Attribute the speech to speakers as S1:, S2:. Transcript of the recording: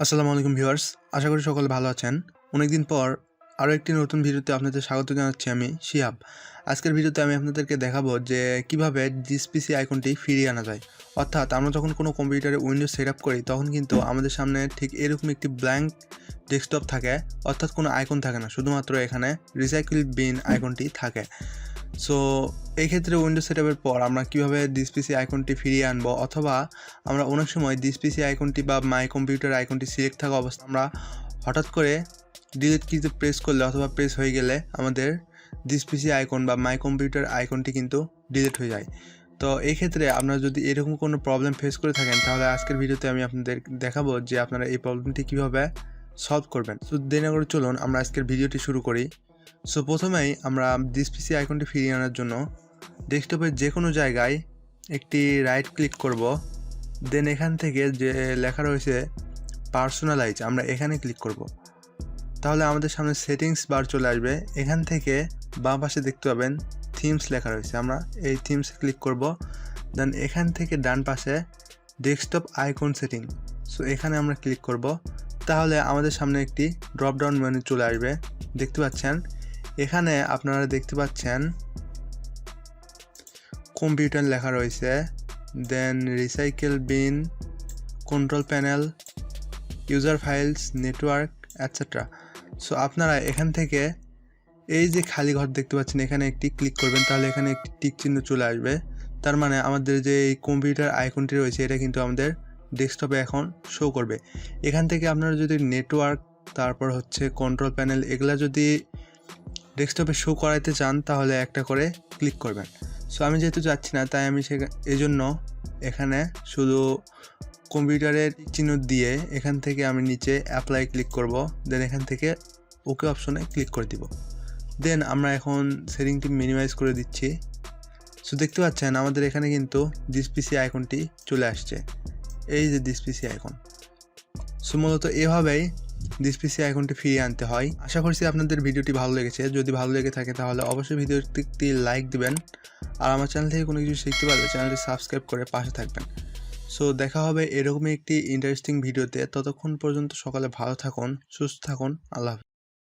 S1: আসসালামু আলাইকুম ভিউয়ার্স, আশা করি সকলে ভালো আছেন। অনেকদিন পর আরও একটি নতুন ভিডিওতে আপনাদের স্বাগত জানাচ্ছি আমি শিহাব। আজকের ভিডিওতে আমি আপনাদেরকে দেখাবো যে কিভাবে ডিসপিসি আইকনটি ফিরিয়ে আনা যায়। অর্থাৎ আমরা যখন কোনো কম্পিউটারে উইন্ডোজ সেট আপ করি তখন কিন্তু আমাদের সামনে ঠিক এরকম একটি ব্ল্যাঙ্ক ডেস্কটপ থাকে, অর্থাৎ কোনো আইকন থাকে না, শুধুমাত্র এখানে রিসাইকেল বিন আইকনটি থাকে। সো এই ক্ষেত্রে উইন্ডোজ সেটআপের পর আমরা কীভাবে ডিসপিসি আইকনটি ফিরিয়ে আনবো, অথবা আমরা অনেক সময় ডিসপিসি আইকনটি বা মাই কম্পিউটার আইকনটি সিলেক্ট থাকা অবস্থা আমরা হঠাৎ করে ডিলিট কিতে প্রেস করলে অথবা প্রেস হয়ে গেলে আমাদের ডিসপিসি আইকন বা মাই কম্পিউটার আইকনটি কিন্তু ডিলিট হয়ে যায়। তো এই ক্ষেত্রে আপনারা যদি এরকম কোনো প্রবলেম ফেস করে থাকেন তাহলে আজকের ভিডিওতে আমি আপনাদের দেখাবো যে আপনারা এই প্রবলেমটি কীভাবে সলভ করবেন। সো দেরি না করে চলুন আমরা আজকের ভিডিওটি শুরু করি। সো প্রথমেই আমরা ডিসপিসি আইকনটি ফিরিয়ে আনার জন্য ডেস্কটপের যে কোনো জায়গায় একটি রাইট ক্লিক করব, দেন এখান থেকে যে লেখা রয়েছে পার্সোনালাইজ আমরা এখানে ক্লিক করব। তাহলে আমাদের সামনে সেটিংস বার চলে আসবে। এখান থেকে বাম পাশে দেখতে পাবেন থিমস লেখা রয়েছে, আমরা এই থিমস ক্লিক করব। দেন এখান থেকে ডান পাশে ডেস্কটপ আইকন সেটিং, সো এখানে আমরা ক্লিক করব। তাহলে আমাদের সামনে একটি ড্রপ ডাউন মেনু চলে আসবে, দেখতে পাচ্ছেন। এখানে আপনারা দেখতে পাচ্ছেন কম্পিউটার লেখা রয়েছে, then recycle bin, control panel, user files, network etcetera. So আপনারা এখান থেকে এই যে খালি ঘর দেখতে পাচ্ছেন এখানে একটি ক্লিক করবেন, তাহলে এখানে একটি টিক চিহ্ন চলে আসবে। তার মানে আমাদের যে এই কম্পিউটার আইকনটি রয়েছে এটা কিন্তু আমাদের ডেস্কটপে এখন শো করবে। এখান থেকে আপনারা যদি নেটওয়ার্ক, তারপর হচ্ছে কন্ট্রোল প্যানেল, এগুলা যদি ডেস্কটপে শো করাইতে চান তাহলে একটা করে ক্লিক করবেন। সো আমি যেহেতু যাচ্ছি না তাই আমি এই জন্য এখানে শুধু কম্পিউটারের চিহ্ন দিয়ে এখান থেকে আমি নিচে অ্যাপ্লাই ক্লিক করব, দেন এখান থেকে ওকে অপশনে ক্লিক করে দিব। দেন আমরা এখন সেটিংটি মিনিমাইজ করে দিচ্ছি। সো দেখতে পাচ্ছেন আমাদের এখানে কিন্তু ডিসপিসি আইকনটি চলে আসছে, এই যে ডিসপিসি আইকন। সো মূলত এভাবেই ডিসপিসি আইকনটি ফিরিয়ে আনতে হয়। আশা করছি আপনাদের ভিডিওটি ভালো লেগেছে। যদি ভালো লেগে থাকে তাহলে অবশ্যই ভিডিওটি লাইক দিবেন, আর আমার চ্যানেল থেকে কোনো কিছু শিখতে পারলে চ্যানেলটি সাবস্ক্রাইব করে পাশে থাকবেন। সো দেখা হবে এরকমই একটি ইন্টারেস্টিং ভিডিওতে। ততক্ষণ পর্যন্ত সকালে ভালো থাকুন, সুস্থ থাকুন। আল্লাহ হাফেজ।